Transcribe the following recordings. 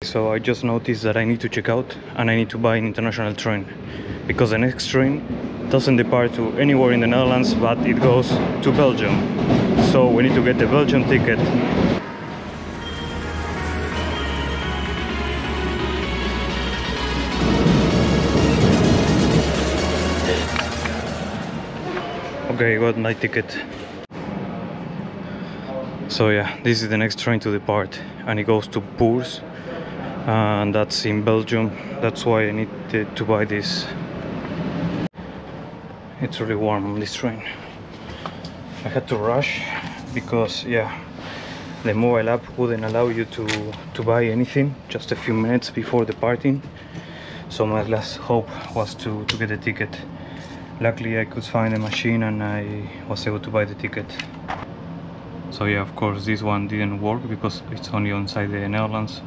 So I just noticed that I need to check out and I need to buy an international train because the next train doesn't depart to anywhere in the Netherlands, but it goes to Belgium. So we need to get the Belgium ticket. Okay, got my ticket. So yeah, this is the next train to depart and it goes to Boers. And that's in Belgium. That's why I needed to buy this. It's really warm on this train. I had to rush because yeah, the mobile app wouldn't allow you to buy anything just a few minutes before departing. So my last hope was to get a ticket. Luckily I could find a machine and I was able to buy the ticket. So yeah, of course this one didn't work because it's only inside the Netherlands.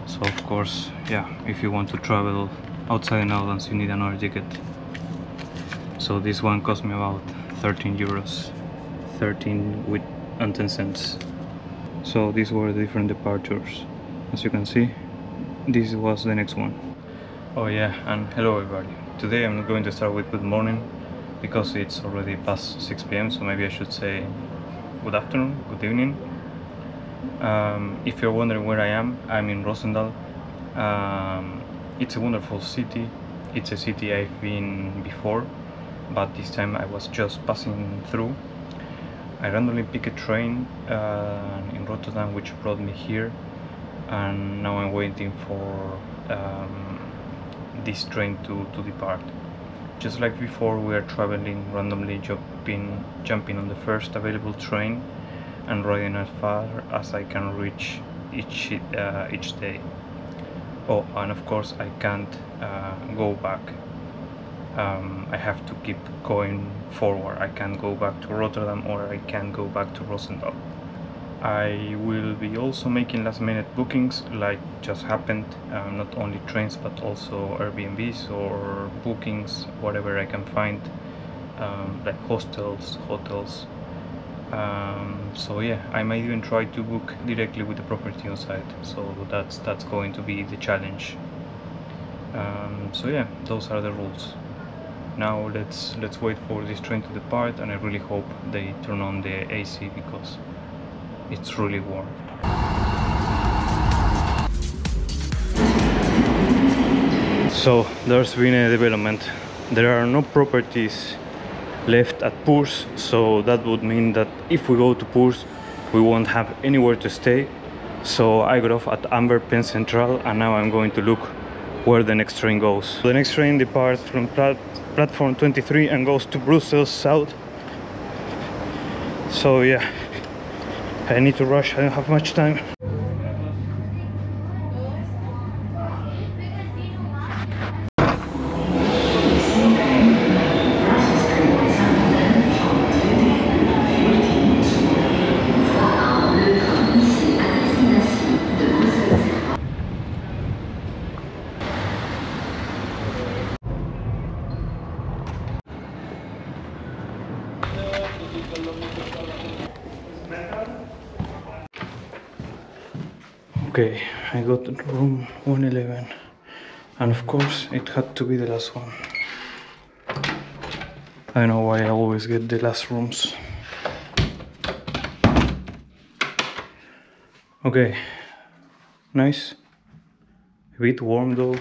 So of course, yeah, if you want to travel outside the Netherlands, you need another ticket. So this one cost me about 13 euros, 13 with and 10 cents. So these were the different departures. As you can see, this was the next one. Oh yeah, and hello everybody. Today I'm going to start with good morning because it's already past 6 p.m. So maybe I should say good afternoon, good evening. If you're wondering where I am, I'm in Roosendaal. It's a wonderful city. It's a city I've been before, but this time I was just passing through. I randomly picked a train in Rotterdam which brought me here, and now I'm waiting for this train to depart. Just like before, we are traveling randomly, jumping on the first available train and riding as far as I can reach each day. Oh, and of course I can't go back. I have to keep going forward. I can't go back to Rotterdam or I can't go back to Roosendaal. I will be also making last minute bookings like just happened, not only trains but also Airbnbs or bookings, whatever I can find, like hostels, hotels. So yeah, I might even try to book directly with the property on site. So that's going to be the challenge. So yeah, those are the rules. Now let's wait for this train to depart, and I really hope they turn on the AC because it's really warm. So there's been a development. There are no properties left at Boers, so that would mean that if we go to Boers we won't have anywhere to stay. So I got off at Antwerp Central and now I'm going to look where the next train goes. The next train departs from platform 23 and goes to Brussels South. So yeah, I need to rush, I don't have much time. Okay, I got to room 111 and of course it had to be the last one. I don't know why I always get the last rooms. Okay, nice. A bit warm though,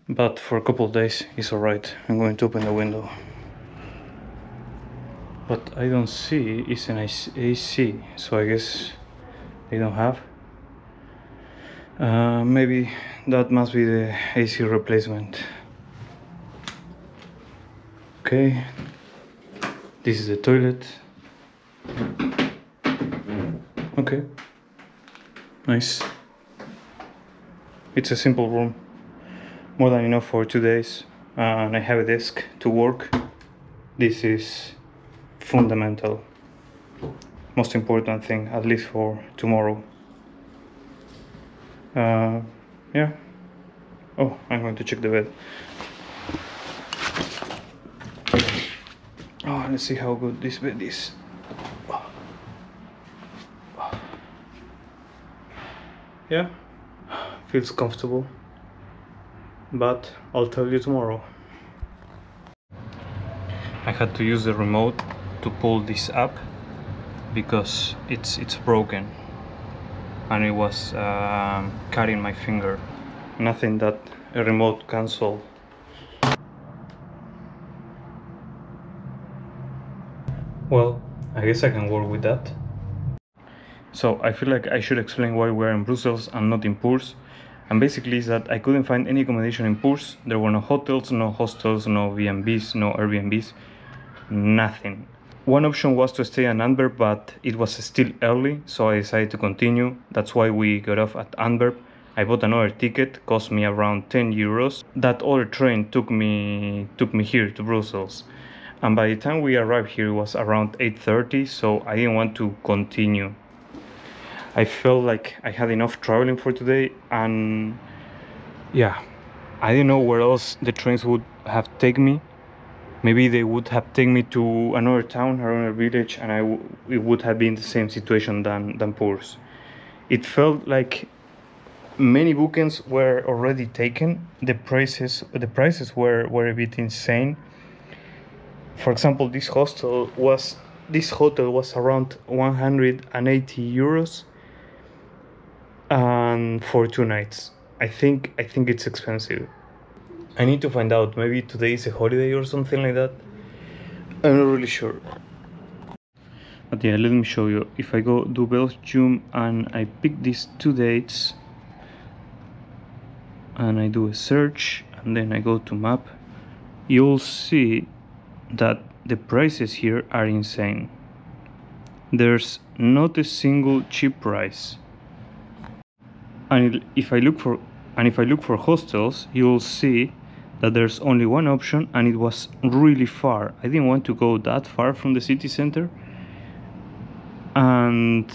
but for a couple of days it's alright. I'm going to open the window. But I don't see it's an AC, so I guess they don't have. Maybe that must be the AC replacement. Okay, this is the toilet. Okay, nice. It's a simple room, more than enough for 2 days, and I have a desk to work. This is fundamental, most important thing, at least for tomorrow. Yeah. Oh, I'm going to check the bed. Oh, let's see how good this bed is. yeah, feels comfortable, but I'll tell you tomorrow. I had to use the remote to pull this up because it's broken and it was cutting my finger. Nothing that a remote can solve. Well, I guess I can work with that. So I feel like I should explain why we're in Brussels and not in Pours. And basically is that I couldn't find any accommodation in Pours. There were no hotels, no hostels, no B&Bs, no Airbnbs, nothing. One option was to stay in Antwerp, but it was still early, so I decided to continue. That's why we got off at Antwerp. I bought another ticket, cost me around 10 euros. That other train took me here to Brussels. And by the time we arrived here, it was around 8:30, so I didn't want to continue. I felt like I had enough traveling for today, and yeah, I didn't know where else the trains would have taken me. Maybe they would have taken me to another town or another village, and it would have been the same situation than Pours. It felt like many bookings were already taken. The prices were a bit insane. For example, this hotel was around 180 euros, and for 2 nights. I think it's expensive. I need to find out. Maybe today is a holiday or something like that. I'm not really sure. But yeah, let me show you. If I go to Belgium and I pick these 2 dates and I do a search and then I go to map, you'll see that the prices here are insane. There's not a single cheap price. And if I look for hostels, you'll see that there's only one option, and it was really far. I didn't want to go that far from the city center, and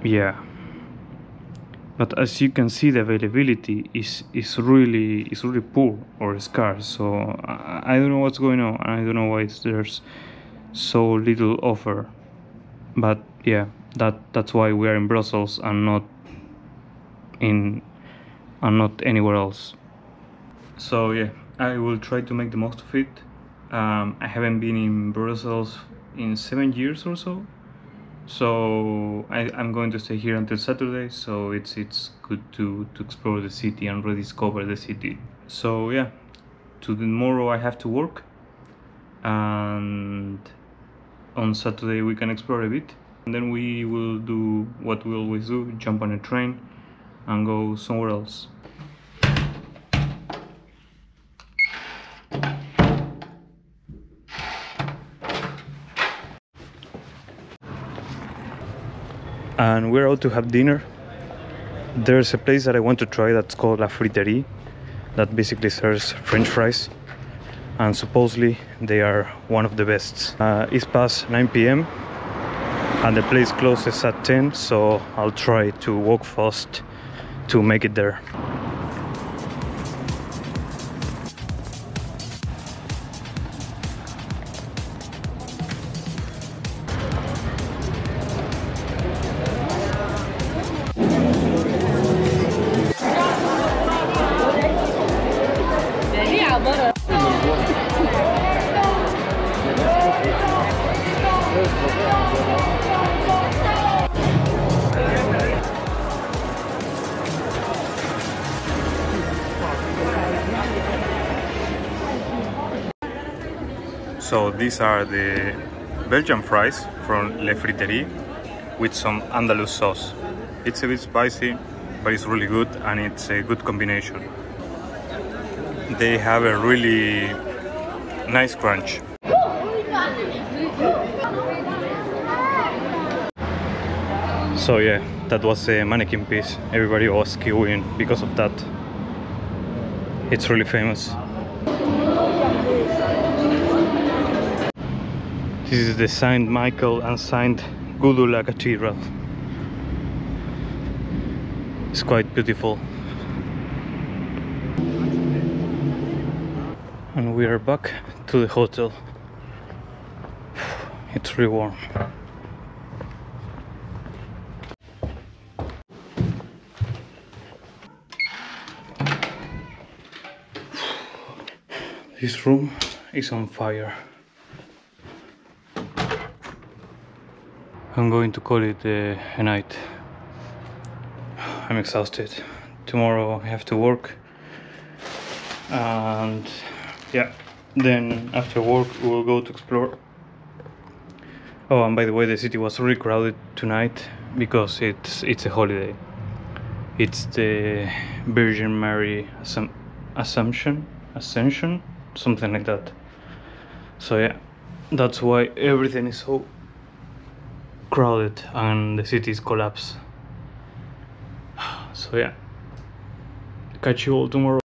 yeah. But as you can see, the availability is really poor or scarce. So I don't know what's going on. I don't know why there's so little offer. But yeah, that's why we are in Brussels and not anywhere else. So yeah, I will try to make the most of it. I haven't been in Brussels in 7 years or so, so I'm going to stay here until Saturday, so it's good to explore the city and rediscover the city. So yeah, tomorrow I have to work, and on Saturday we can explore a bit, and then we will do what we always do, jump on a train and go somewhere else. And we're out to have dinner. There's a place that I want to try that's called La Friterie, that basically serves French fries, and supposedly they are one of the best. It's past 9 p.m. and the place closes at 10, so I'll try to walk fast to make it there. So these are the Belgian fries from La Friterie with some Andalus sauce. It's a bit spicy, but it's really good, and it's a good combination. They have a really nice crunch. So yeah, that was a Manneken Pis. Everybody was queuing because of that. It's really famous. This is the Saint Michael and Saint Gudula Cathedral. It's quite beautiful. And we are back to the hotel. It's really warm. This room is on fire. I'm going to call it a night. I'm exhausted. Tomorrow I have to work, and yeah, then after work we will go to explore. Oh, and by the way, the city was really crowded tonight because it's a holiday. It's the Virgin Mary Ascension, something like that. So yeah, that's why everything is so crowded and the city is collapsed. So yeah, catch you all tomorrow.